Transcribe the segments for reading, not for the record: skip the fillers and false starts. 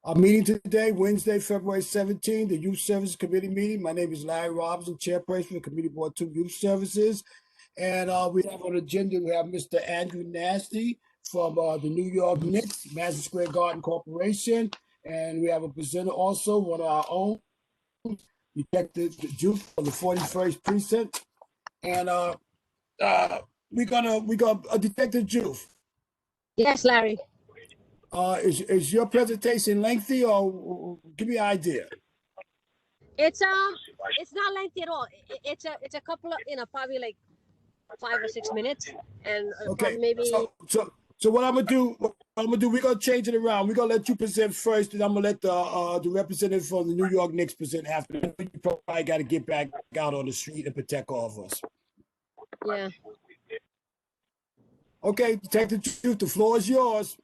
Our meeting today, Wednesday, February 17th, the Youth Services Committee meeting. My name is Larry Robinson, Chairperson of Committee Board 2 Youth Services. And we have on the agenda, we have Mr. Andrew Nasty from the New York Knicks, Madison Square Garden Corporation. And we have a presenter also, one of our own, Detective Juice from the 41st Precinct. And we got Detective Juice. Yes, Larry. Is your presentation lengthy, or give me an idea? It's not lengthy at all. It's a couple of, probably like 5 or 6 minutes, and Okay, maybe. So what I'm gonna do, we're gonna change it around. We're gonna let you present first, and I'm gonna let the representative from the New York Knicks present after. You probably got to get back out on the street and protect all of us. Yeah. Okay, Detective Juice, the floor is yours.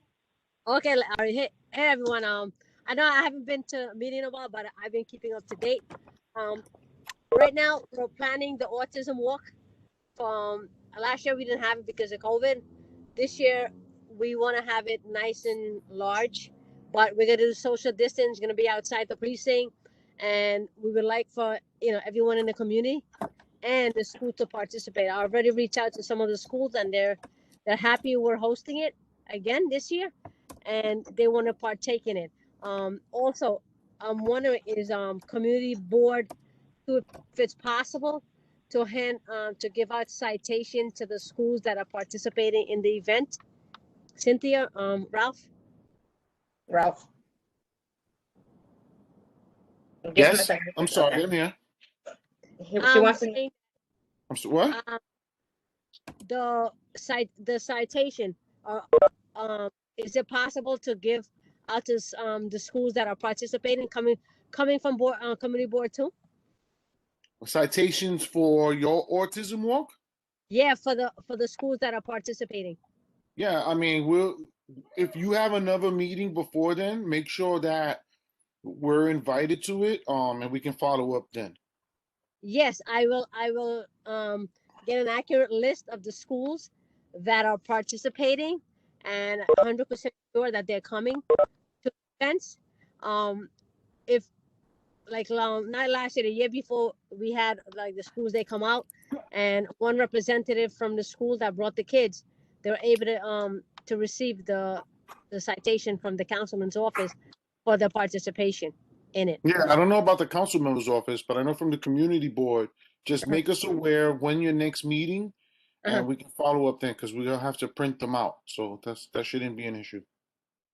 Okay, Larry. Hey everyone. I know I haven't been to a meeting in a while, but I've been keeping up to date. Right now we're planning the autism walk. From last year we didn't have it because of COVID. This year we want to have it nice and large, but we're gonna do social distance. Gonna be outside the precinct, and we would like for everyone in the community and the school to participate. I already reached out to some of the schools, and they're happy we're hosting it again this year, and they want to partake in it. Also, I'm wondering is community board, if it's possible, to give out citation to the schools that are participating in the event. Cynthia, Ralph. Yes, I'm sorry, I'm here. She wants to. I'm sorry, what? The citation. Is it possible to give out to the schools that are participating, coming from board community board too? Citations for your autism walk? Yeah, for the schools that are participating. Yeah, I mean, if you have another meeting before then, make sure that we're invited to it, and we can follow up then. Yes, I will get an accurate list of the schools that are participating and 100% sure that they're coming to events. If like not last year, the year before, we had like the schools, they come out, and one representative from the school that brought the kids, they were able to receive the citation from the councilman's office for the participation in it. Yeah, I don't know about the council member's office, but I know from the community board, just make us aware when your next meeting, and we can follow up then, because we're gonna have to print them out. So that shouldn't be an issue.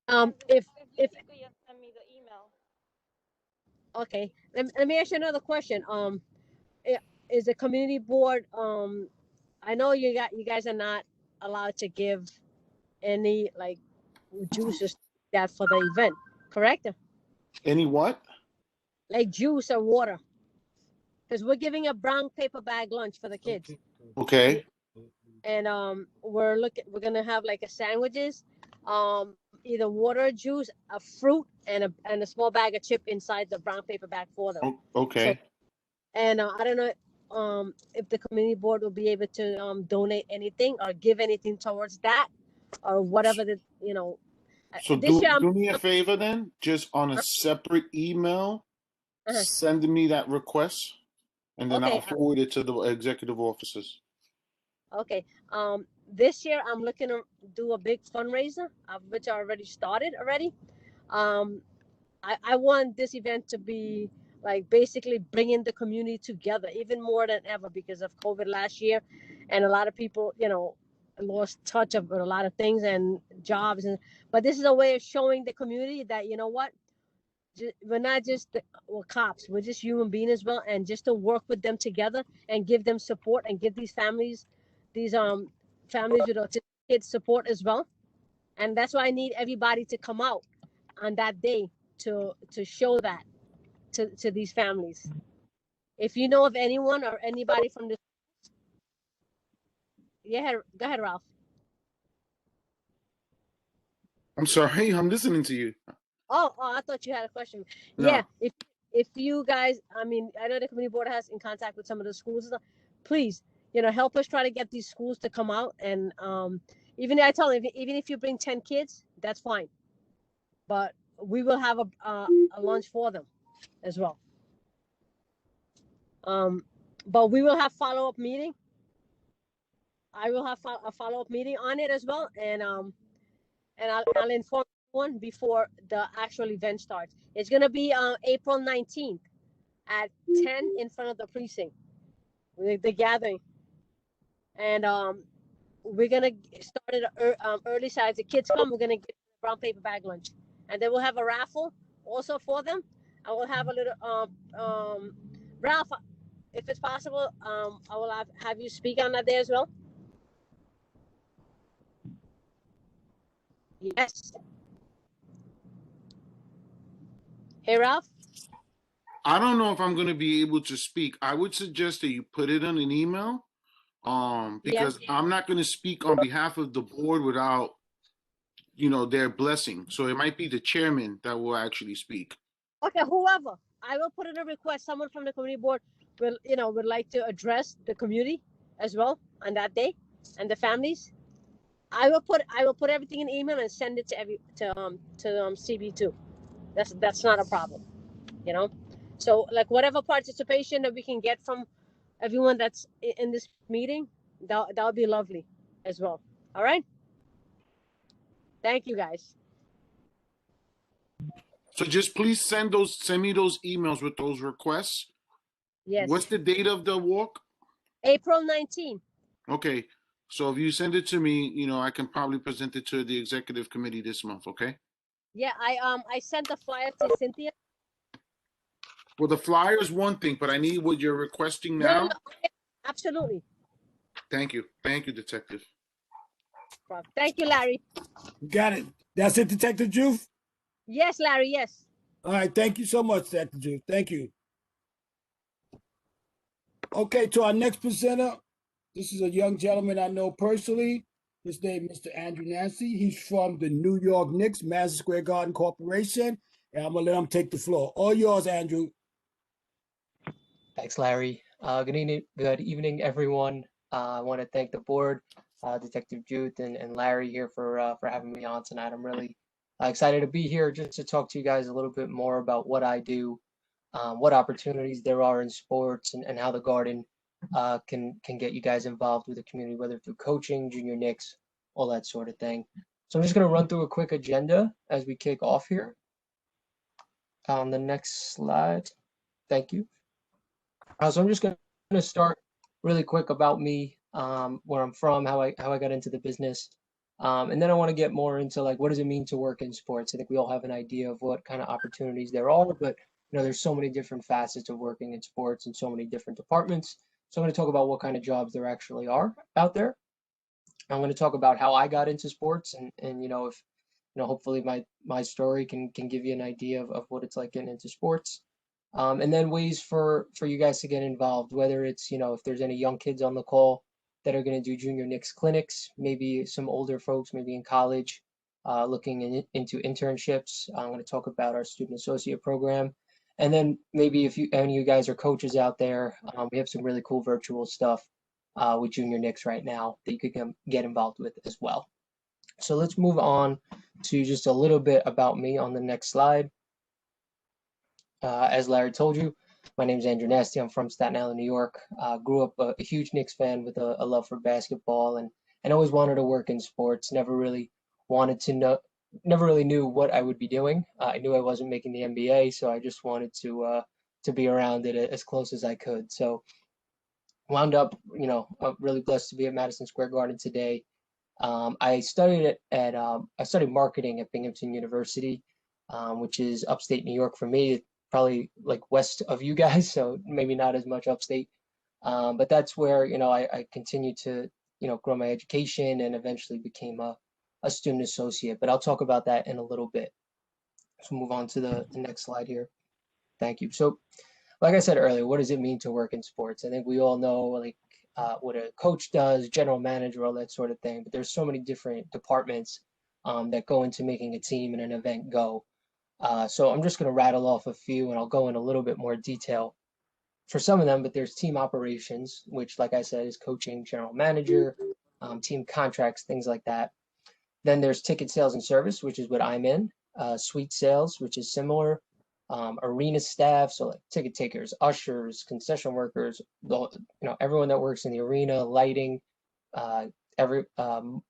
If Basically, you send me the email. Okay, let me ask you another question. Is the community board? I know you guys are not allowed to give any like juices that for the event, correct? Any what? Like juice or water, because we're giving a brown paper bag lunch for the kids. Okay. And we're gonna have like a sandwiches, either water, juice, a fruit, and a small bag of chip inside the brown paper bag for them. Okay. So, and I don't know if the community board will be able to donate anything or give anything towards that, or whatever So this year, do me a favor then, just on a separate email, send me that request, and then Okay. I'll forward it to the executive officers. Okay. This year I'm looking to do a big fundraiser, which I already started already. I want this event to be like basically bringing the community together even more than ever because of COVID last year, and a lot of people, lost touch of a lot of things and jobs, but this is a way of showing the community that what, we're not just cops, we're just human beings as well, and just to work with them together and give them support and give these families with autistic kids support as well. And that's why I need everybody to come out on that day to show that to these families. If you know of anyone or anybody from the go ahead, Ralph. I'm sorry, I'm listening to you. Oh, I thought you had a question. No. Yeah, if you guys, I mean, I know the community board has in contact with some of the schools and stuff. Please, help us try to get these schools to come out. And even I tell them, even if you bring 10 kids, that's fine. But we will have a lunch for them as well. But we will have follow-up meeting. I will have a follow-up meeting on it as well, and I'll inform everyone before the actual event starts. It's gonna be April 19th at 10 in front of the precinct, the gathering, and we're gonna start at early size. The kids come, we're gonna give brown paper bag lunch, and then we'll have a raffle also for them. I will have a little Ralph, if it's possible, I will have you speak on that day as well. Yes. Hey, Ralph. I don't know if I'm going to be able to speak. I would suggest that you put it on an email, because I'm not going to speak on behalf of the board without, their blessing. So it might be the chairman that will actually speak. Okay, whoever. I will put in a request. Someone from the community board would like to address the community as well on that day and the families. I will put everything in email and send it to CB2. That's not a problem, So like whatever participation that we can get from everyone that's in this meeting, that'll be lovely as well. All right. Thank you, guys. So just please send me those emails with those requests. Yes. What's the date of the walk? April 19th. Okay. So if you send it to me, I can probably present it to the executive committee this month. Okay. Yeah, I sent the flyer to Cynthia. Well, the flyer is one thing, but I need what you're requesting now. Yeah, absolutely. Thank you, Detective. Thank you, Larry. Got it. That's it, Detective Juve? Yes, Larry, yes. All right, thank you so much, Detective Juve. Thank you. Okay, to our next presenter. This is a young gentleman I know personally. His name is Mr. Andrew Nasty. He's from the New York Knicks, Madison Square Garden Corporation. And I'm going to let him take the floor. All yours, Andrew. Thanks, Larry. Good evening, everyone. I want to thank the board, Detective Jude and Larry here for having me on tonight. I'm really excited to be here just to talk to you guys a little bit more about what I do, what opportunities there are in sports, and how the Garden can get you guys involved with the community, whether through coaching, junior Knicks, all that sort of thing. So I'm just going to run through a quick agenda as we kick off here. On the next slide. Thank you. So I'm just going to start really quick about me, where I'm from, how I got into the business. And then I want to get more into like, what does it mean to work in sports? I think we all have an idea of what kind of opportunities there are, but there's so many different facets of working in sports and so many different departments. So I'm going to talk about what kind of jobs there actually are out there. I'm going to talk about how I got into sports and if, hopefully my story can give you an idea of what it's like getting into sports. And then ways for you guys to get involved, whether it's, if there's any young kids on the call that are going to do junior Knicks clinics, maybe some older folks, maybe in college, looking into internships. I'm going to talk about our student associate program. And then maybe if any of you guys are coaches out there, we have some really cool virtual stuff with junior Knicks right now that you could get involved with as well. So let's move on to just a little bit about me on the next slide. As Larry told you, my name is Andrew Nasty. I'm from Staten Island, New York. Grew up a huge Knicks fan with a love for basketball and always wanted to work in sports. Never really knew what I would be doing. I knew I wasn't making the NBA, so I just wanted to be around it as close as I could. So wound up, I'm really blessed to be at Madison Square Garden today. I studied marketing at Binghamton University, which is upstate New York for me, probably like west of you guys, so maybe not as much upstate. But that's where, I continued to, grow my education and eventually became a student associate. But I'll talk about that in a little bit. So move on to the next slide here. Thank you. So like I said earlier, what does it mean to work in sports? I think we all know like what a coach does, general manager, all that sort of thing. But there's so many different departments that go into making a team and an event go. So I'm just going to rattle off a few and I'll go in a little bit more detail for some of them, but there's team operations, which like I said is coaching, general manager, team contracts, things like that. Then there's ticket sales and service, which is what I'm in. suite sales, which is similar, arena staff, so like ticket takers, ushers, concession workers, everyone that works in the arena, lighting, every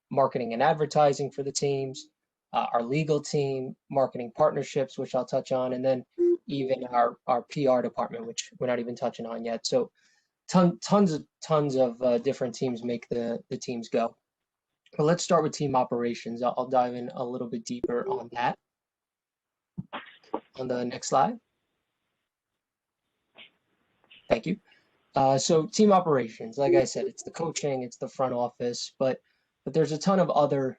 marketing and advertising for the teams, our legal team, marketing partnerships, which I'll touch on, and then even our PR department, which we're not even touching on yet. So tons of different teams make the teams go. But let's start with team operations. I'll dive in a little bit deeper on that on the next slide. Thank you. So team operations, like I said, it's the coaching, it's the front office, but there's a ton of other,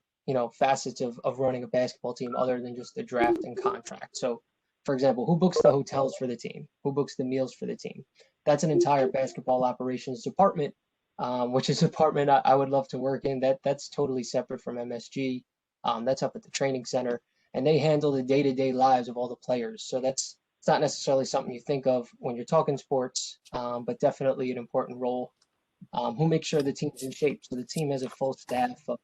facets of running a basketball team other than just the draft and contract. So for example, who books the hotels for the team? Who books the meals for the team? That's an entire basketball operations department, which is a department I would love to work in. That's totally separate from MSG. That's up at the training center, and they handle the day-to-day lives of all the players. So it's not necessarily something you think of when you're talking sports, but definitely an important role. Who makes sure the team's in shape? So the team has a full staff of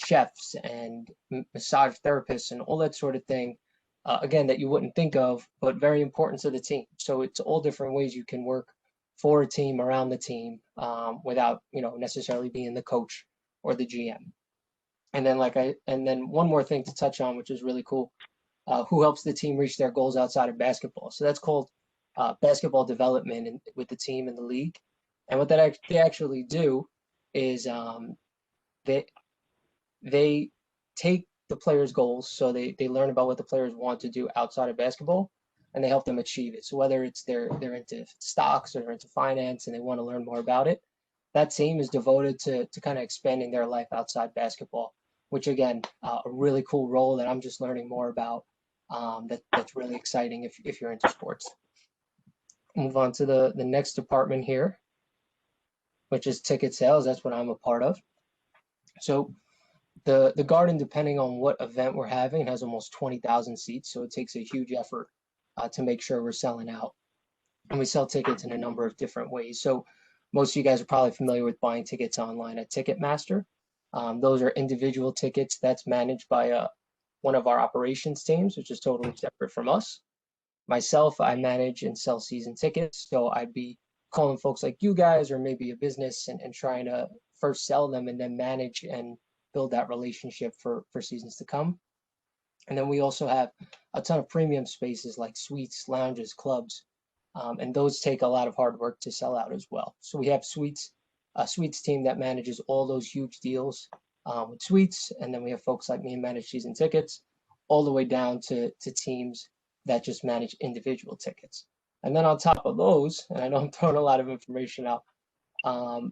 chefs and massage therapists and all that sort of thing. Again, that you wouldn't think of, but very important to the team. So it's all different ways you can work for a team, around the team, without necessarily being the coach or the GM. And then one more thing to touch on, which is really cool. Who helps the team reach their goals outside of basketball? So that's called basketball development with the team and the league. And what they actually do is they take the players' goals, so they learn about what the players want to do outside of basketball, and they help them achieve it. So whether it's they're into stocks or into finance and they want to learn more about it, that team is devoted to kind of expanding their life outside basketball, which again, a really cool role that I'm just learning more about. That's really exciting if you're into sports. Move on to the next department here, which is ticket sales. That's what I'm a part of. So the Garden, depending on what event we're having, has almost 20,000 seats. So it takes a huge effort to make sure we're selling out. And we sell tickets in a number of different ways. So most of you guys are probably familiar with buying tickets online at Ticketmaster. Those are individual tickets that's managed by one of our operations teams, which is totally separate from us. Myself, I manage and sell season tickets. So I'd be calling folks like you guys or maybe a business and trying to first sell them and then manage and build that relationship for seasons to come. And then we also have a ton of premium spaces like suites, lounges, clubs, and those take a lot of hard work to sell out as well. So we have a suites team that manages all those huge deals with suites, and then we have folks like me who manage season tickets, all the way down to teams that just manage individual tickets. And then on top of those, and I know I'm throwing a lot of information out,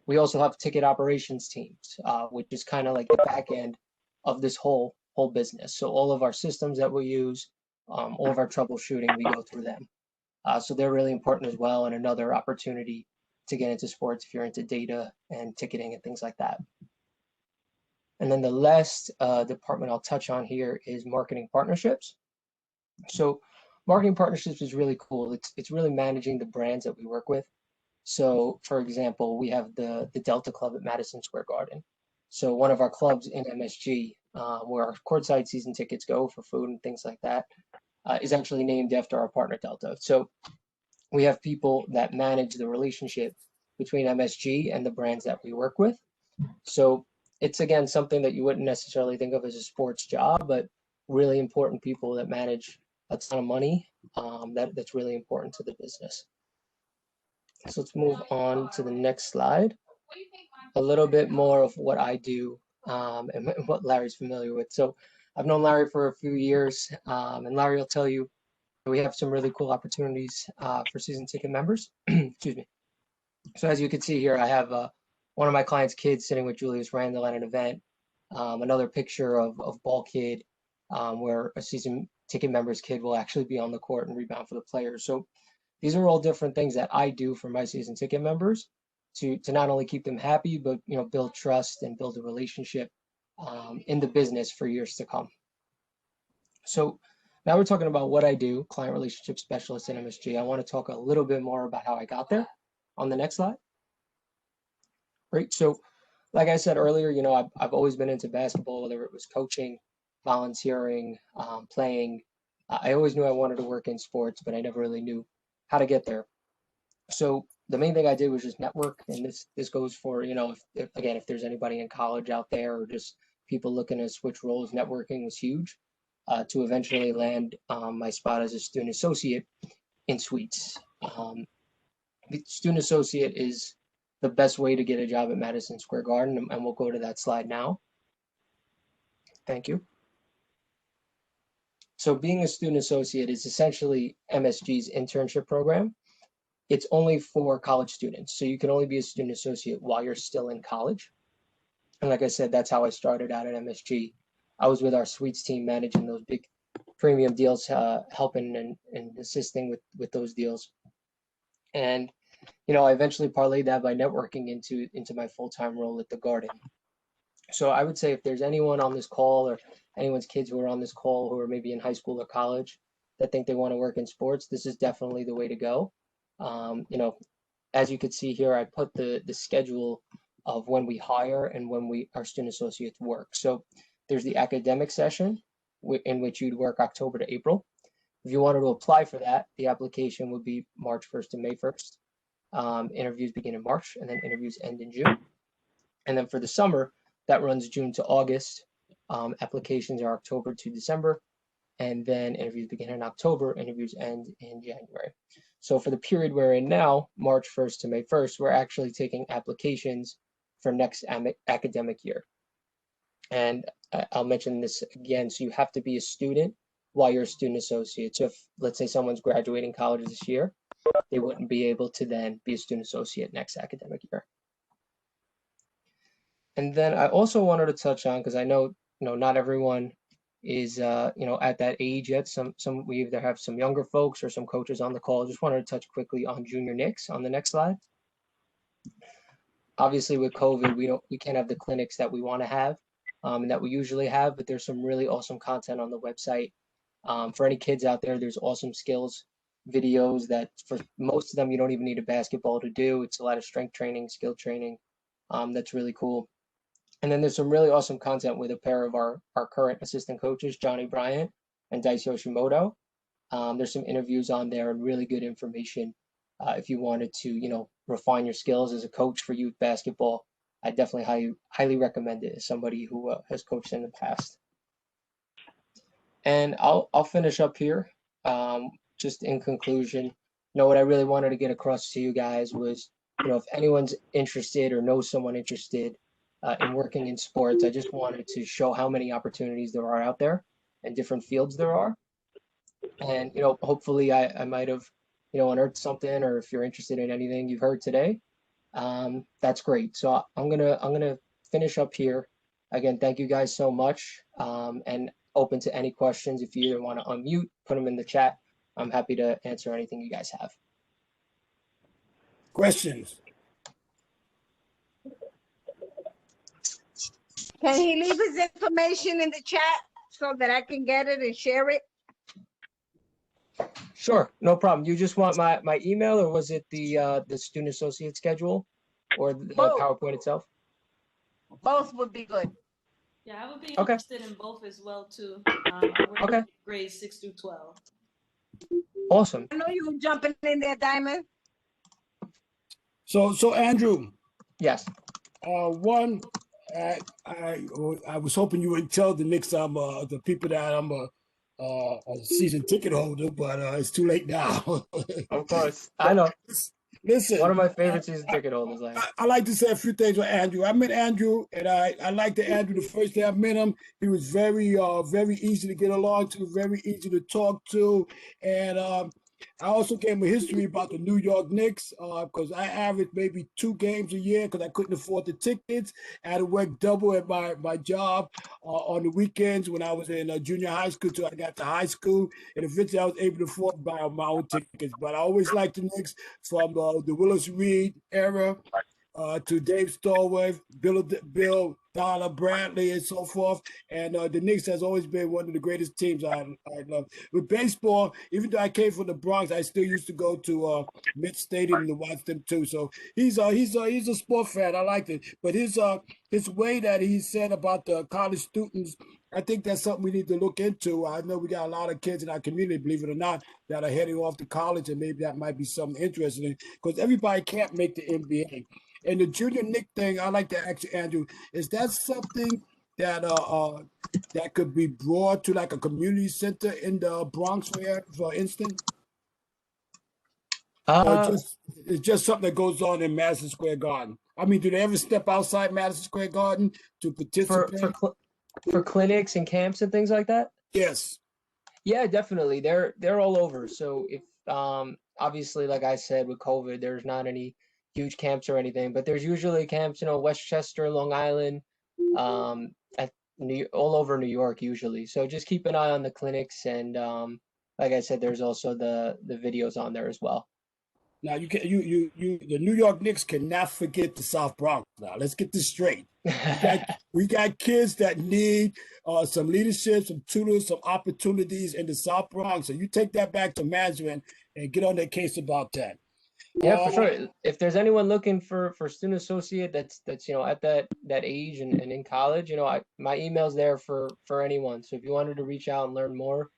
we also have ticket operations teams, which is kind of like the back end of this whole business. So all of our systems that we use, all of our troubleshooting, we go through them. So they're really important as well, and another opportunity to get into sports if you're into data and ticketing and things like that. And then the last department I'll touch on here is marketing partnerships. So marketing partnerships is really cool. It's really managing the brands that we work with. So for example, we have the Delta Club at Madison Square Garden. So one of our clubs in MSG, where our courtside season tickets go for food and things like that, is actually named after our partner Delta. So we have people that manage the relationship between MSG and the brands that we work with. So it's, again, something that you wouldn't necessarily think of as a sports job, but really important people that manage a ton of money. That's really important to the business. So let's move on to the next slide. A little bit more of what I do and what Larry's familiar with. So I've known Larry for a few years, and Larry will tell you we have some really cool opportunities for season ticket members. Excuse me. So as you can see here, I have one of my clients' kids sitting with Julius Randle at an event. Another picture of Ball Kid, where a season ticket member's kid will actually be on the court and rebound for the players. So these are all different things that I do for my season ticket members to not only keep them happy, but build trust and build a relationship in the business for years to come. So now we're talking about what I do, client relationship specialist at MSG. I want to talk a little bit more about how I got there on the next slide. Great. So like I said earlier, I've always been into basketball, whether it was coaching volunteering, playing. I always knew I wanted to work in sports, but I never really knew how to get there. So the main thing I did was just network, and this goes for, you know, if there's anybody in college out there or just people looking to switch roles, networking was huge to eventually land my spot as a student associate in suites. The student associate is the best way to get a job at Madison Square Garden, and we'll go to that slide now. Thank you. So being a student associate is essentially MSG's internship program. It's only for college students, so you can only be a student associate while you're still in college. And like I said, that's how I started out at MSG. I was with our suites team managing those big premium deals, helping and assisting with those deals. And you know, I eventually parlayed that by networking into my full-time role at the Garden. So I would say if there's anyone on this call or anyone's kids who are on this call who are maybe in high school or college that think they want to work in sports, this is definitely the way to go. You know, as you could see here, I put the schedule of when we hire and when our student associates work. So there's the academic session in which you'd work October to April. If you wanted to apply for that, the application would be March 1st to May 1st. Interviews begin in March, and then interviews end in June. And then for the summer, that runs June to August. Applications are October to December, and then interviews begin in October, interviews end in January. So for the period we're in now, March 1st to May 1st, we're actually taking applications for next academic year. And I'll mention this again, so you have to be a student while you're a student associate. So if, let's say, someone's graduating college this year, they wouldn't be able to then be a student associate next academic year. And then I also wanted to touch on, because I know, not everyone is, at that age yet. We either have some younger folks or some coaches on the call. Just wanted to touch quickly on Junior Knicks on the next slide. Obviously, with COVID, we can't have the clinics that we want to have and that we usually have, but there's some really awesome content on the website. For any kids out there, there's awesome skills videos that for most of them, you don't even need a basketball to do. It's a lot of strength training, skill training. That's really cool. And then there's some really awesome content with a pair of our current assistant coaches, Johnny Bryant and Dice Yoshimoto. There's some interviews on there and really good information if you wanted to, refine your skills as a coach for youth basketball. I definitely highly recommend it as somebody who has coached in the past. And I'll finish up here. Just in conclusion, what I really wanted to get across to you guys was, if anyone's interested or knows someone interested in working in sports, I just wanted to show how many opportunities there are out there and different fields there are. And, hopefully I might have, unearthed something, or if you're interested in anything you've heard today, that's great. So I'm gonna finish up here. Again, thank you guys so much, and open to any questions. If you either want to unmute, put them in the chat. I'm happy to answer anything you guys have. Questions? Can he leave his information in the chat so that I can get it and share it? Sure, no problem. You just want my email, or was it the student associate schedule, or the PowerPoint itself? Both would be good. Yeah, I would be Okay. interested in both as well too. I work Okay. grades 6 through 12. Awesome. I know you were jumping in there, Diamond. So Andrew, Yes. one, I was hoping you would tell the Knicks the people that I'm a season ticket holder, but it's too late now. Of course. I know. Listen, One of my favorite season ticket holders. I like to say a few things with Andrew. I met Andrew, and I liked Andrew the first day I met him. He was very easy to get along to, very easy to talk to, and I also gave him a history about the New York Knicks because I averaged maybe 2 games a year because I couldn't afford the tickets. I had to work double at my job on the weekends when I was in junior high school till I got to high school. And eventually I was able to afford to buy my own tickets. But I always liked the Knicks from the Willis Reed era to Dave Stallworth, Bill Donna Bradley, and so forth. And the Knicks has always been one of the greatest teams I love. With baseball, even though I came from the Bronx, I still used to go to Met Stadium to watch them too. So he's a sport fan. I liked it. But his way that he said about the college students I think that's something we need to look into. I know we got a lot of kids in our community, believe it or not, that are heading off to college, and maybe that might be something interesting because everybody can't make the NBA. And the junior Nick thing, I like to ask you, Andrew, is that something that that could be brought to like a community center in the Bronx, for instance, or Uh, it's just something that goes on in Madison Square Garden? I mean, do they ever step outside Madison Square Garden to for participate? for clinics and camps and things like that? Yes. Yeah, definitely. They're all over. So if obviously, like I said, with COVID, there's not any huge camps or anything, but there's usually camps, Westchester, Long Island, at all over New York usually. So just keep an eye on the clinics, and like I said, there's also the videos on there as well. Now you can the New York Knicks cannot forget the South Bronx. Now let's get this straight. We got kids that need some leadership, some tutors, some opportunities in the South Bronx. So you take that back to management and get on their case about that. Yeah, for sure. If there's anyone looking for student associate that's at that age and in college, my email's there for anyone. So if you wanted to reach out and learn more,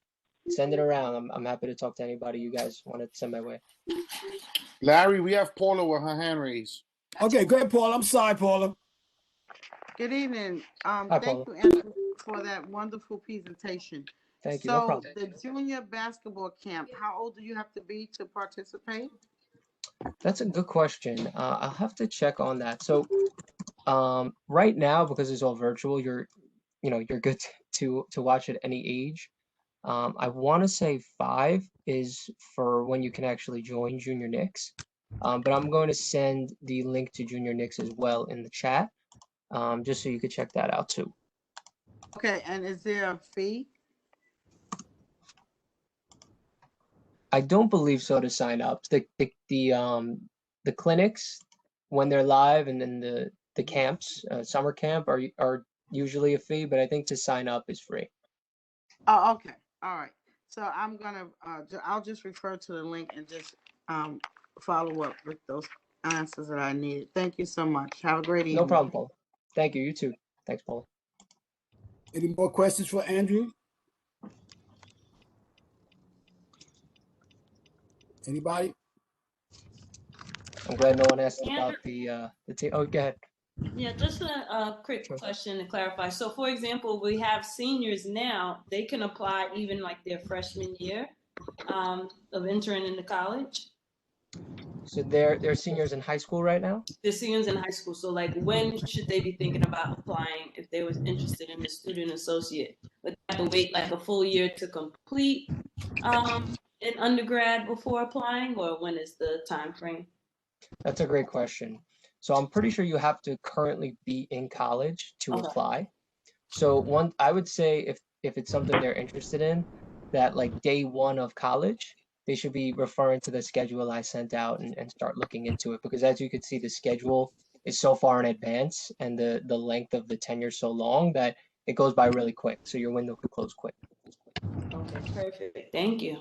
send it around. I'm happy to talk to anybody you guys want to send my way. Larry, we have Paula with her hand raised. Okay, go ahead, Paula. I'm sorry, Paula. Good evening. Hi, Thank Paula. you, Andrew, for that wonderful presentation. Thank you. No So problem. the junior basketball camp, how old do you have to be to participate? That's a good question. I'll have to check on that. So, right now, because it's all virtual, you're good to watch at any age. I want to say 5 is for when you can actually join Junior Knicks. But I'm going to send the link to Junior Knicks as well in the chat, just so you could check that out too. Okay, and is there a fee? I don't believe so to sign up. The clinics when they're live, and then the camps, summer camp are usually a fee, but I think to sign up is free. Oh, okay. All right. So I'm gonna I'll just refer to the link and just follow up with those answers that I needed. Thank you so much. Have a great evening. No problem, Paul. Thank you. You too. Thanks, Paul. Any more questions for Andrew? Anybody? I'm glad no one asked about the team. Oh, go ahead. Yeah, just a quick Sure. question to clarify. So for example, we have seniors now, they can apply even like their freshman year of entering into college. So they're seniors in high school right now? They're seniors in high school. So like when should they be thinking about applying if they was interested in the student associate? Would they have to wait like a full year to complete an undergrad before applying, or when is the time frame? That's a great question. So I'm pretty sure you have to currently be in college to Okay. apply. So I would say if it's something they're interested in, that like day 1 of college, they should be referring to the schedule I sent out and start looking into it, because as you can see, the schedule is so far in advance and the length of the tenure so long that it goes by really quick. So your window could close quick. Okay, perfect. Thank you.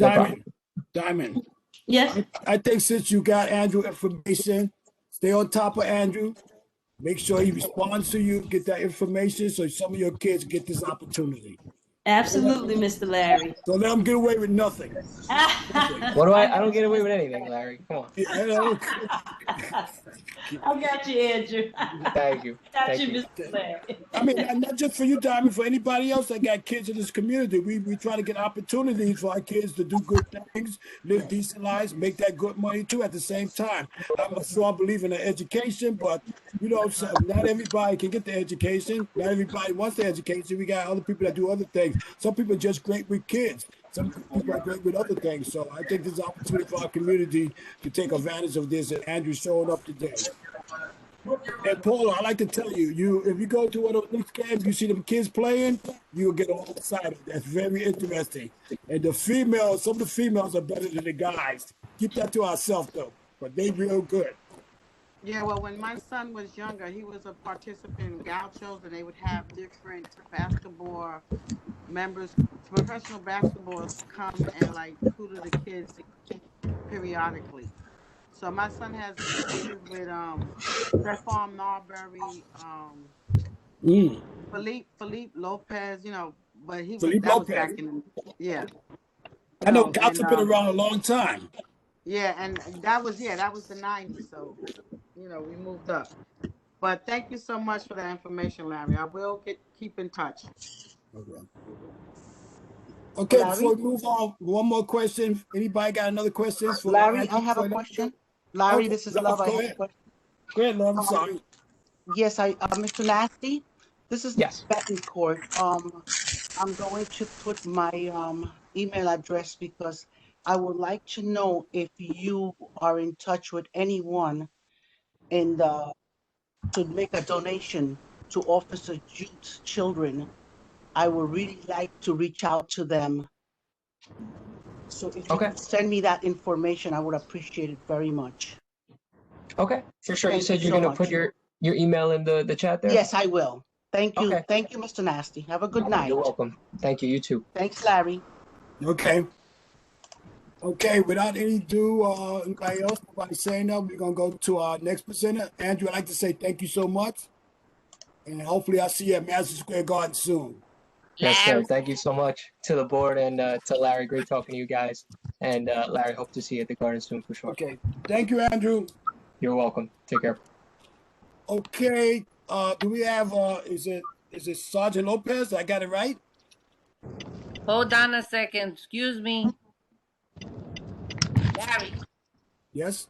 No problem. Diamond. Yes. I think since you got Andrew information, stay on top of Andrew. Make sure he responds to you, get that information so some of your kids get this opportunity. Absolutely, Mr. Larry. Don't let them get away with nothing. What do I don't get away with anything, Larry. Come on. You know? I got you, Andrew. Thank you. Got Thank you, you. Mr. Larry. I mean, not just for you, Diamond, for anybody else that got kids in this community. We try to get opportunities for our kids to do good things, live decent lives, make that good money too at the same time. I'm a strong believer in education, but so not everybody can get the education. Not everybody wants the education. We got other people that do other things. Some people are just great with kids. Some people are great with other things. So I think there's an opportunity for our community to take advantage of this, and Andrew's showing up today. And Paula, I like to tell you, if you go to one of those games, you see them kids playing, you'll get all excited. That's very interesting. And some of the females are better than the guys. Keep that to ourselves though, but they real good. Yeah, well, when my son was younger, he was a participant in gauchos, and they would have different basketball members, professional basketballs come and like tutor the kids periodically. So my son has issues with Farm Marbury, Philippe Lopez, you know, but Felipe that was Lopez. back in, yeah. I know So, Gal's been around a long time. yeah, and that was the 90s. So, you know, we moved up. But thank you so much for that information, Larry. I will keep in touch. Okay, Larry? before we move on, one more question. Anybody got another question for Larry, Andrew I have a before I let you go? question. Larry, Okay, this is Love, Love. I go have a ahead. question. Go ahead, Love. I'm sorry. Yes, Mr. Nasty, this is Yes. Betancourt. I'm going to put my email address because I would like to know if you are in touch with anyone in the to make a donation to Officer Jude's children. I would really like to reach out to them. So if you Okay. could send me that information, I would appreciate it very much. Okay. For sure. You Thank said you you're so gonna much. put your email in the chat there? Yes, I will. Thank you. Okay. Thank you, Mr. Nasty. Have a good night. You're welcome. Thank you. You too. Thanks, Larry. Okay. Okay, without any ado, anybody else, nobody saying that, we're gonna go to our next presenter. Andrew, I'd like to say thank you so much. And hopefully I'll see you at Madison Square Garden soon. Yes, sir. Thank you so much to the board and to Larry. Great talking to you guys. And Larry, hope to see you at the garden soon for sure. Okay. Thank you, Andrew. You're welcome. Take care. Okay. Do we have is it Sergeant Lopez? I got it right? Hold on a second. Excuse me. Larry, Yes.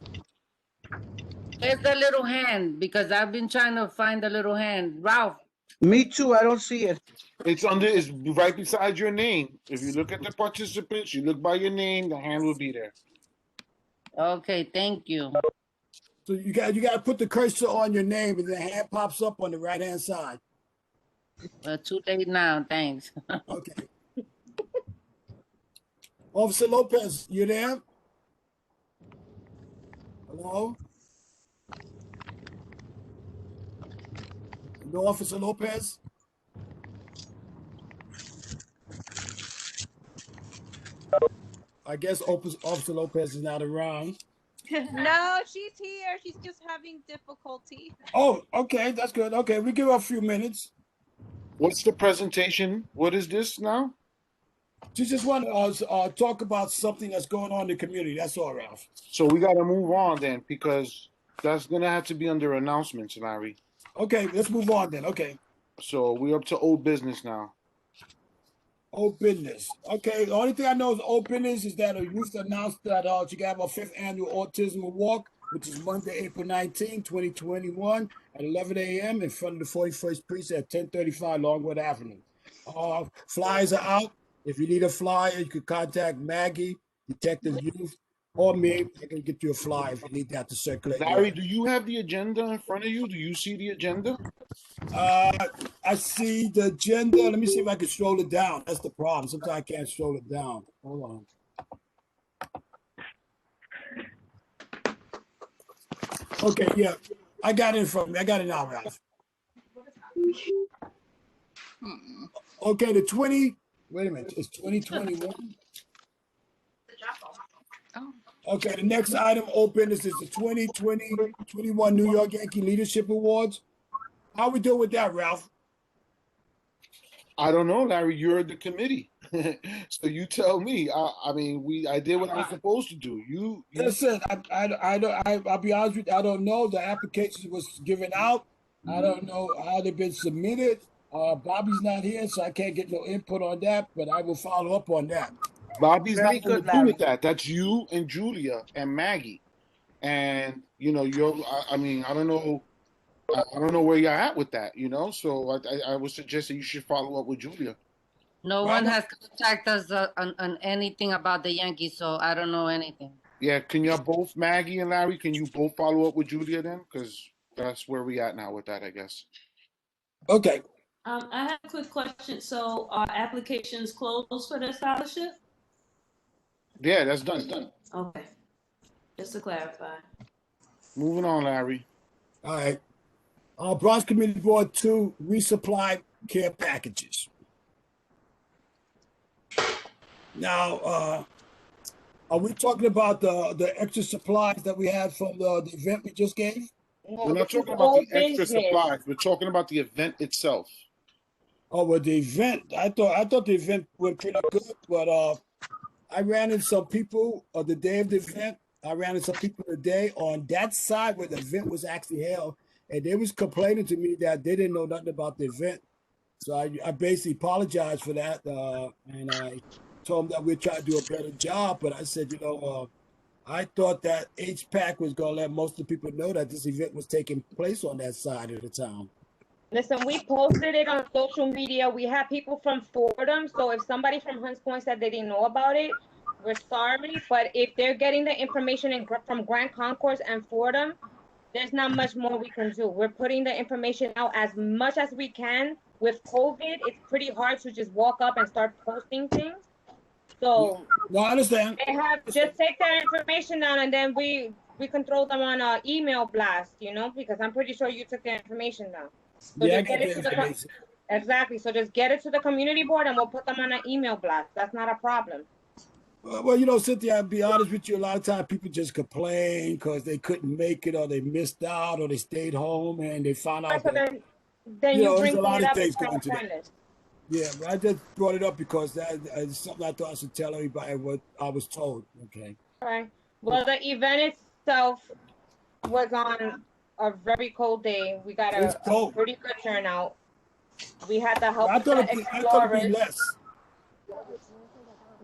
where's the little hand? Because I've been trying to find the little hand. Ralph, Me too. I don't see it. It's right beside your name. If you look at the participants, you look by your name, the hand will be there. okay, thank you. So you got to put the cursor on your name and the hand pops up on the right hand side. Well, too late now, thanks. Okay. Officer Lopez, you there? Hello? No, Officer Lopez? I guess Officer Lopez is not around. No, she's here. She's just having difficulty. Oh, okay, that's good. Okay, we give her a few minutes. What's the presentation? What is this now? She just want to talk about something that's going on in the community. That's all, Ralph. So we got to move on then, because that's going to have to be under announcements, Larry. Okay, let's move on then. Okay. So we're up to old business now. Old business. Okay, the only thing I know is old business is that a youth announced that she got our 5th annual autism walk, which is Monday, April 19, 2021 at 11 a.m. in front of the 41st Precinct at 1035 Longwood Avenue. Flyers are out. If you need a flyer, you can contact Maggie, Detective Youth, or me. I can get you a flyer if you need that to circulate. Larry, do you have the agenda in front of you? Do you see the agenda? I see the agenda. Let me see if I can scroll it down. That's the problem. Sometimes I can't scroll it down. Hold on. Okay, yeah. I got it in front of me. I got it now, Ralph. Okay, wait a minute. It's 2021. Okay, the next item open is the 2020-21 New York Yankee Leadership Awards. How we doing with that, Ralph? I don't know, Larry. You're the committee, so you tell me. I mean, I did what I was supposed to do. You Listen, I'll be honest with you. I don't know. The application was given out. I don't know how they've been submitted. Bobby's not here, so I can't get no input on that. But I will follow up on that. Bobby's Very not going good, to do Larry. with that. That's you and Julia and Maggie, and you know, I mean, I don't know. I don't know where you're at with that, you know. So I would suggest that you should follow up with Julia. No one has contacted us on anything about the Yankees, so I don't know anything. Yeah, can y'all both, Maggie and Larry, can you both follow up with Julia then? Because that's where we at now with that, I guess. Okay. I have a quick question. So are applications closed for the scholarship? Yeah, that's done. Okay. Just to clarify. Moving on, Larry. All right. Bronx Community Board 2 resupply care packages. Now, are we talking about the extra supplies that we had from the event we just gave? We're not talking about the extra supplies. We're talking about the event itself. Oh, well, the event, I thought the event went pretty good, but I ran into some people on the day of the event. I ran into some people the day on that side where the event was actually held, and they was complaining to me that they didn't know nothing about the event. So I basically apologized for that, and I told them that we're trying to do a better job. But I said, I thought that HPAC was going to let most of the people know that this event was taking place on that side of the town. Listen, we posted it on social media. We have people from Fordham. So if somebody from Hunts Point said they didn't know about it, we're sorry. But if they're getting the information from Grand Concourse and Fordham, there's not much more we can do. We're putting the information out as much as we can. With COVID, it's pretty hard to just walk up and start posting things. So No, I understand. they have just take that information down, and then we can throw them on an email blast, because I'm pretty sure you took the information down. So Yeah, I just got get the it to the information. exactly. So just get it to the community board, and we'll put them on an email blast. That's not a problem. Well, Cynthia, I'll be honest with you. A lot of times people just complain because they couldn't make it, or they missed out, or they stayed home and they found out So that then there's bring a lot it of up things in going to that. correspondence. Yeah, but I just brought it up because that is something I thought I should tell everybody what I was told. Okay. Okay. Well, the event itself was on a very cold day. We got It's a cold. pretty good turnout. We had the help I of thought the I thought it'd be explorers. less.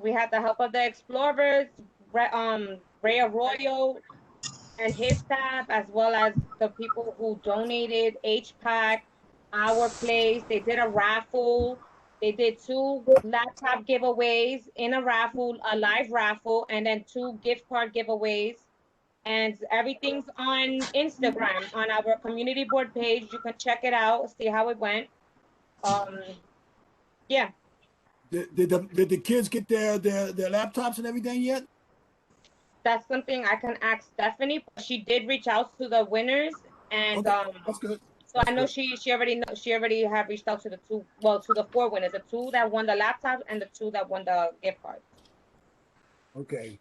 We had the help of the explorers, Ray Arroyo and his staff, as well as the people who donated, HPAC, Our Place. They did a raffle. They did 2 laptop giveaways in a raffle, a live raffle, and then 2 gift card giveaways. And everything's on Instagram, on our community board page. You can check it out, see how it went. Yeah. Did the kids get their laptops and everything yet? That's something I can ask Stephanie. But she did reach out to the winners, and Okay, that's good. so I know she already have reached out to the 4 winners, the 2 that won the laptop and the 2 that won the gift card. Okay.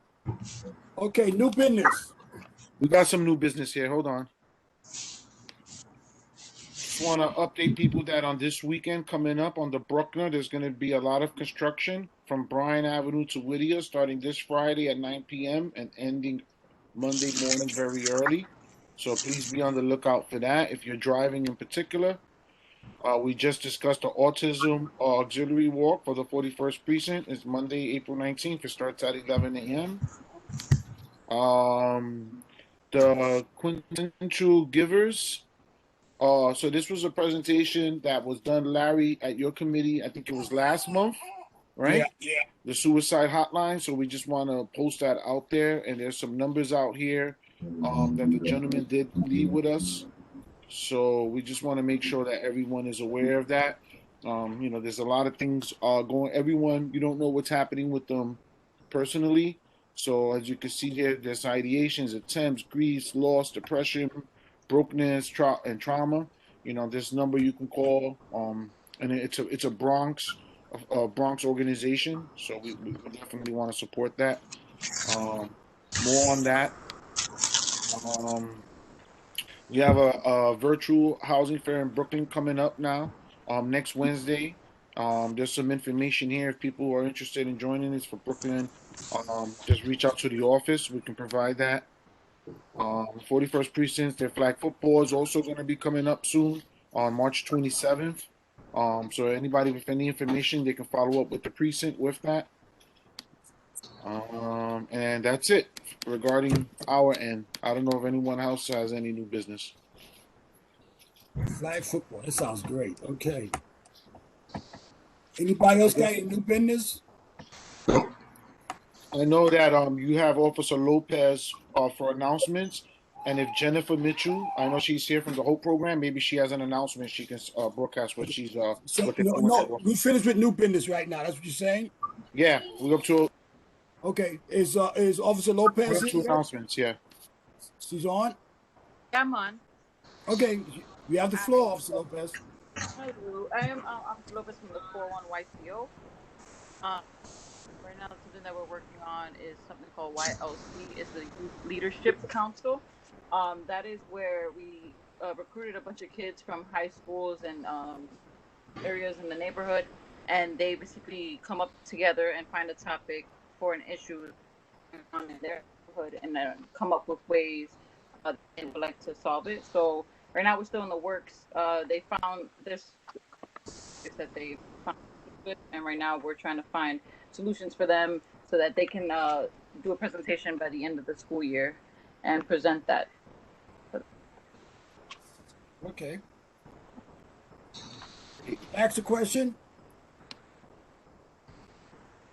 Okay, new business. We got some new business here. Hold on. Just want to update people that on this weekend coming up on the Bruckner, there's going to be a lot of construction from Bryan Avenue to Whittier, starting this Friday at 9 p.m. and ending Monday morning very early. So please be on the lookout for that. If you're driving in particular, we just discussed the autism auxiliary walk for the 41st precinct. It's Monday, April 19th. It starts at 11 a.m. The quintessential givers. So this was a presentation that was done, Larry, at your committee. I think it was last month, right? Yeah. The suicide hotline. So we just want to post that out there. And there's some numbers out here that the gentleman did leave with us. So we just want to make sure that everyone is aware of that. There's a lot of things going. Everyone, you don't know what's happening with them personally. So as you can see here, there's ideations, attempts, griefs, loss, depression, brokenness, and trauma. This number you can call. And it's a Bronx organization. So we definitely want to support that. More on that. We have a virtual housing fair in Brooklyn coming up now, next Wednesday. There's some information here. If people are interested in joining us for Brooklyn, just reach out to the office. We can provide that. 41st Precinct, their flag football is also going to be coming up soon on March 27th. So anybody with any information, they can follow up with the precinct with that. And that's it regarding our end. I don't know if anyone else has any new business. Flag football. That sounds great. Okay. Anybody else got any new business? I know that you have Officer Lopez for announcements, and if Jennifer Mitchell, I know she's here from the Hope program, maybe she has an announcement she can broadcast what she's So no, we finished with new business right now. That's what you're saying? Yeah, we're up to Okay. Is Officer Lopez two here? announcements. Yeah. She's on? I'm on. Okay. You have the floor, Officer Lopez. I do. I am Officer Lopez from the 41 YCO. Right now, something that we're working on is something called YLC. It's the Youth Leadership Council. That is where we recruited a bunch of kids from high schools and areas in the neighborhood, and they basically come up together and find a topic for an issue on in their neighborhood, and then come up with ways they would like to solve it. So right now we're still in the works. They found this that they found good, and right now we're trying to find solutions for them so that they can do a presentation by the end of the school year and present that. Okay. Ask a question.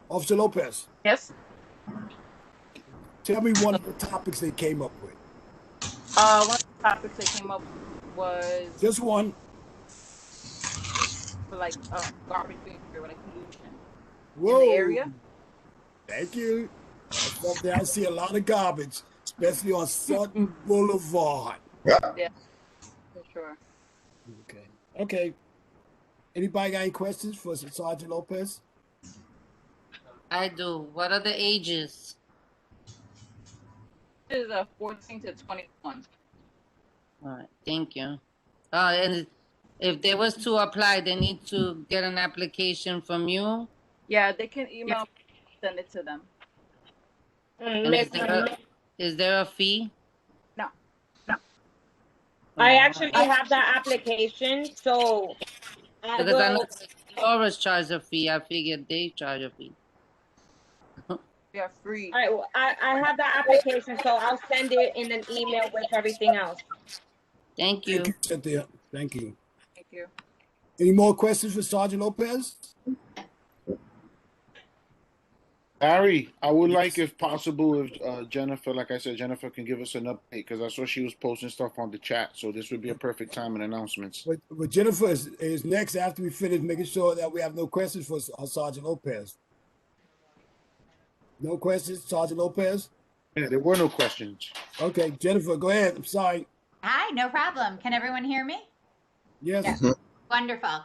Officer Lopez, Yes. tell me one of the topics they came up with. One of the topics they came up was Just one. for like garbage behavior, like pollution Whoa. in the area. Thank you. That's something I see a lot of garbage, especially on Sutton Boulevard. Yeah, for sure. Okay. Okay. Anybody got any questions for Sergeant Lopez? I do. What are the ages? This is 14 to 21. All right, thank you. And if they was to apply, they need to get an application from you. Yeah, they can email, send it to them. And is there a fee? No. I actually have that application, so I Because I know will. Laura's charge a fee. I figured they charge a fee. Yeah, free. All right, well, I have that application, so I'll send it in an email with everything else. Thank you. Thank you, Cynthia. Thank you. Thank you. Any more questions for Sergeant Lopez? Larry, I would like, if possible, if Jennifer, like I said, Jennifer can give us an update, because I saw she was posting stuff on the chat, so this would be a perfect time in announcements. But Jennifer is next after we finish making sure that we have no questions for Sergeant Lopez. No questions, Sergeant Lopez? Yeah, there were no questions. Okay, Jennifer, go ahead. I'm sorry. Hi, no problem. Can everyone hear me? Yes. Yeah. Wonderful.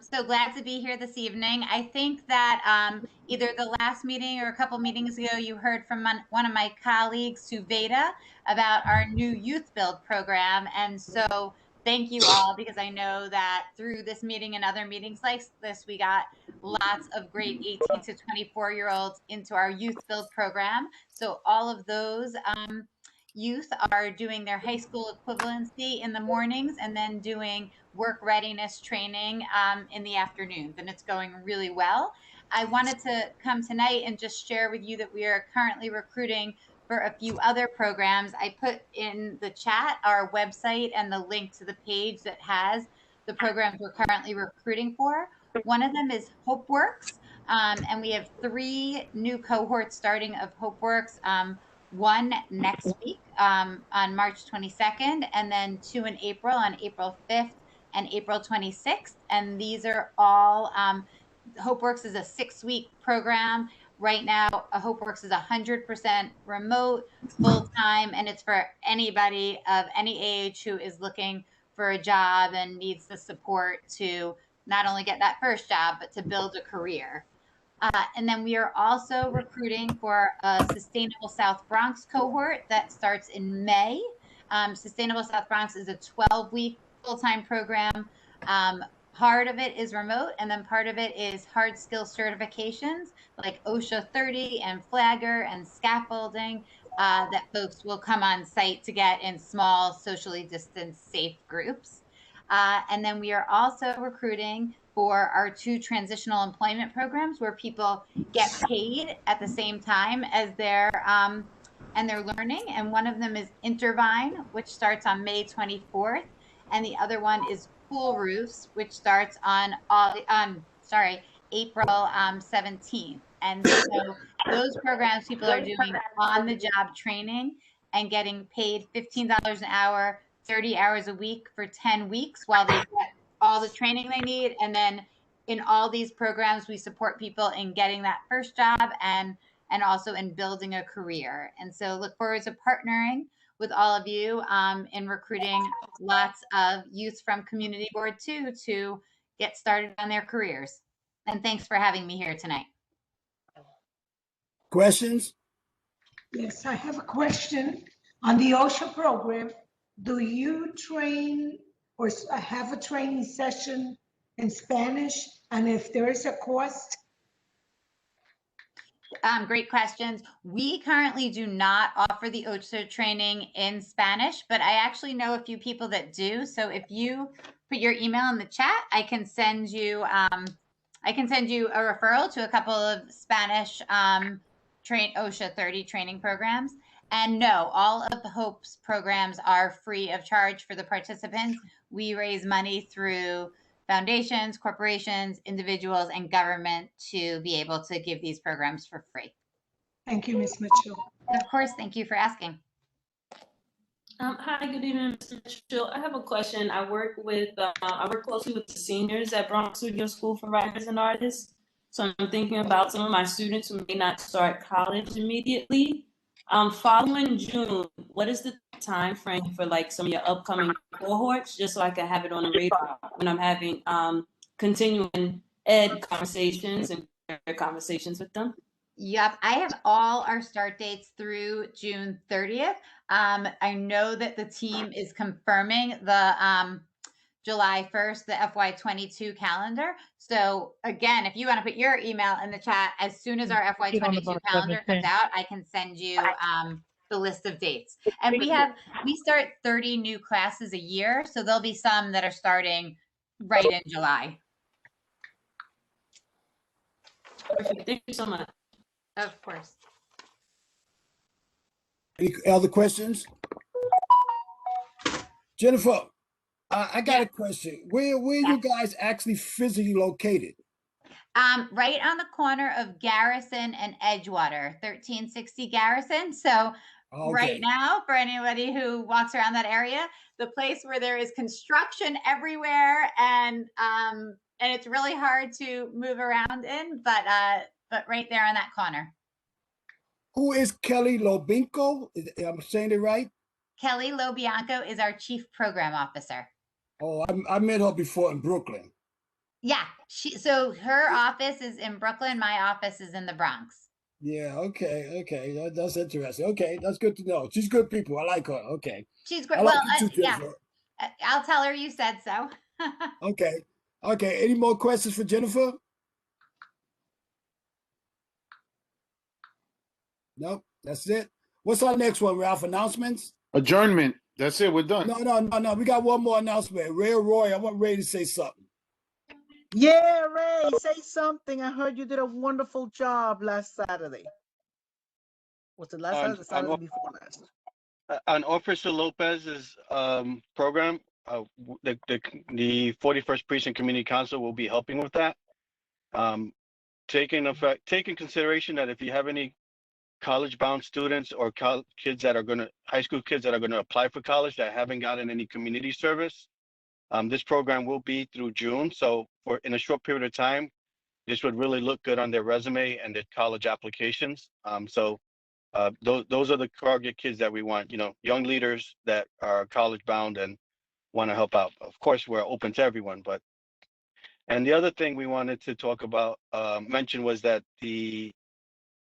So glad to be here this evening. I think that either the last meeting or a couple meetings ago, you heard from one of my colleagues, Suveda, about our new youth build program. And so thank you all, because I know that through this meeting and other meetings like this, we got lots of great 18 to 24-year-olds into our youth build program. So all of those youth are doing their high school equivalency in the mornings and then doing work readiness training in the afternoons, and it's going really well. I wanted to come tonight and just share with you that we are currently recruiting for a few other programs. I put in the chat our website and the link to the page that has the programs we're currently recruiting for. One of them is HopeWorks, and we have 3 new cohorts starting of HopeWorks. One next week on March 22nd, and then 2 in April on April 5th and April 26th. And these are all, HopeWorks is a 6-week program. Right now, HopeWorks is 100% remote, full-time, and it's for anybody of any age who is looking for a job and needs the support to not only get that first job, but to build a career. And then we are also recruiting for a Sustainable South Bronx cohort that starts in May. Sustainable South Bronx is a 12-week full-time program. Part of it is remote, and then part of it is hard skill certifications like OSHA 30 and Flagger and scaffolding that folks will come on site to get in small, socially distanced, safe groups. And then we are also recruiting for our 2 transitional employment programs where people get paid at the same time as they're learning. And one of them is Intervine, which starts on May 24th. And the other one is Cool Roofs, which starts on April 17th. And so those programs, people are doing on-the-job training and getting paid $15 an hour, 30 hours a week for 10 weeks while they get all the training they need. And then in all these programs, we support people in getting that first job and also in building a career. And so look forward to partnering with all of you in recruiting lots of youth from Community Board 2 to get started on their careers. And thanks for having me here tonight. Questions? Yes, I have a question. On the OSHA program, do you train or have a training session in Spanish? And if there is a cost? Great questions. We currently do not offer the OCHA training in Spanish, but I actually know a few people that do. So if you put your email in the chat, I can send you a referral to a couple of Spanish OSHA 30 training programs. And no, all of the HOPE's programs are free of charge for the participants. We raise money through foundations, corporations, individuals, and government to be able to give these programs for free. Thank you, Ms. Mitchell. Of course, thank you for asking. Hi, good evening, Mr. Mitchell. I have a question. I work closely with the seniors at Bronx Studio School for Writers and Artists. So I'm thinking about some of my students who may not start college immediately. Following June, what is the time frame for like some of your upcoming cohorts, just so I can have it on the radar when I'm having continuing ed conversations and conversations with them? Yep, I have all our start dates through June 30th. I know that the team is confirming the July 1st, the FY22 calendar. So again, if you want to put your email in the chat, as soon as our FY22 calendar comes out, I can send you the list of dates. And we start 30 new classes a year. So there'll be some that are starting right in July. Perfect. Thank you so much. Of course. Any other questions? Jennifer, I got a question. Where you guys actually physically located? Right on the corner of Garrison and Edgewater, 1360 Garrison. So right now, for anybody who walks around that area, the place where there is construction everywhere and it's really hard to move around in, but right there on that corner. Who is Kelly Lobinko? I'm saying it right? Kelly Lobianco is our Chief Program Officer. Oh, I met her before in Brooklyn. Yeah, so her office is in Brooklyn. My office is in the Bronx. Yeah, okay. That's interesting. Okay, that's good to know. She's good people. I like her. Okay. She's great. Like Well, yeah, I'll tell her you said so. Okay. Any more questions for Jennifer? Nope, that's it. What's our next one, Ralph? Announcements? Adjournment. That's it. We're done. No. We got one more announcement. Ray Roy, I want Ray to say something. Yeah, Ray, say something. I heard you did a wonderful job last Saturday. Was it last Saturday? The Saturday before last. On Officer Lopez's program, the 41st Precinct Community Council will be helping with that. Taking consideration that if you have any college-bound students or kids that are high school kids that are going to apply for college that haven't gotten any community service, this program will be through June. So in a short period of time, this would really look good on their resume and their college applications. Those are the target kids that we want, young leaders that are college-bound and want to help out. Of course, we're open to everyone, and the other thing we wanted to talk about, mention was that the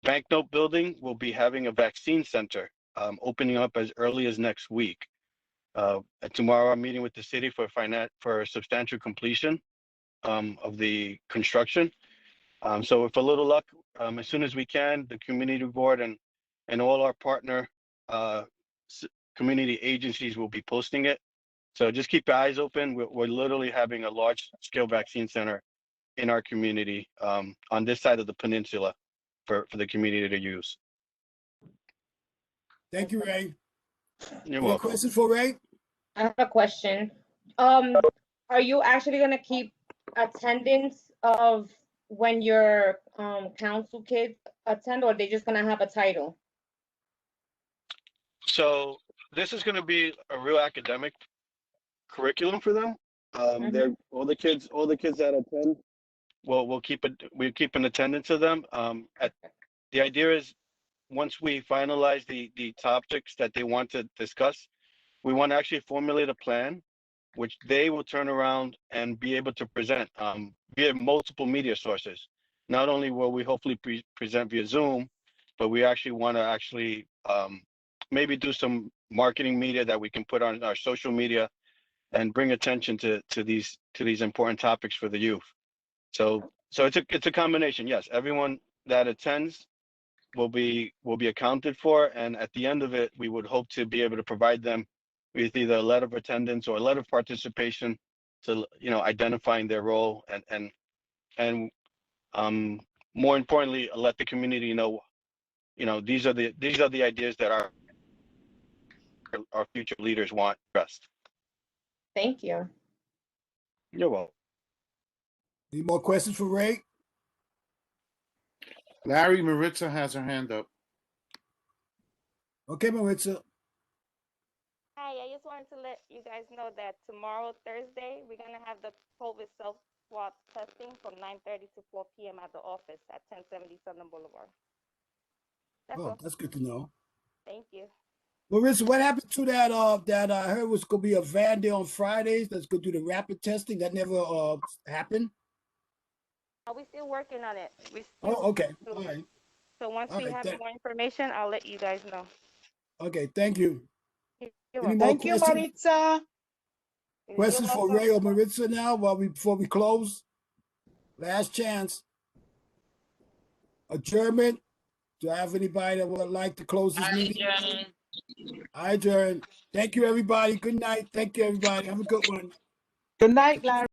Banknote building will be having a vaccine center opening up as early as next week. Tomorrow, I'm meeting with the city for substantial completion of the construction. So with a little luck, as soon as we can, the community board and all our partner community agencies will be posting it. So just keep your eyes open. We're literally having a large-scale vaccine center in our community on this side of the peninsula for the community to use. Thank you, Ray. You're welcome. Any questions for Ray? I have a question. Are you actually going to keep attendance of when your council kids attend, or are they just going to have a title? So this is going to be a real academic curriculum for them. They're all the kids that attend. We'll keep an attendance of them. The idea is once we finalize the topics that they want to discuss, we want to actually formulate a plan, which they will turn around and be able to present via multiple media sources. Not only will we hopefully present via Zoom, but we actually want to maybe do some marketing media that we can put on our social media and bring attention to these important topics for the youth. So it's a combination. Yes, everyone that attends will be accounted for, and at the end of it, we would hope to be able to provide them with either a letter of attendance or a letter of participation to identifying their role and more importantly, let the community know, these are the ideas that our future leaders want best. Thank you. You're welcome. Any more questions for Ray? Larry, Maritza has her hand up. Okay, Maritza. Hi, I just wanted to let you guys know that tomorrow, Thursday, we're gonna have the COVID self-swab testing from 9:30 to 4 p.m. at the office at 1070 Southern Boulevard. That's all. That's good to know. Thank you. Marissa, what happened to that I heard was gonna be a van there on Fridays that's gonna do the rapid testing? That never happened? We're still working on it. Okay. All right. So once All we right, have more information, I'll let you guys know. Okay, thank you. You're Any welcome. more Thank you, questions? Maritza. Questions for Ray or Maritza now before we close? Last chance. Adjournment. Do I have anybody that would like to close this meeting? I adjourn. Thank you, everybody. Good night. Thank you, everybody. Have a good one. Good night, Larry.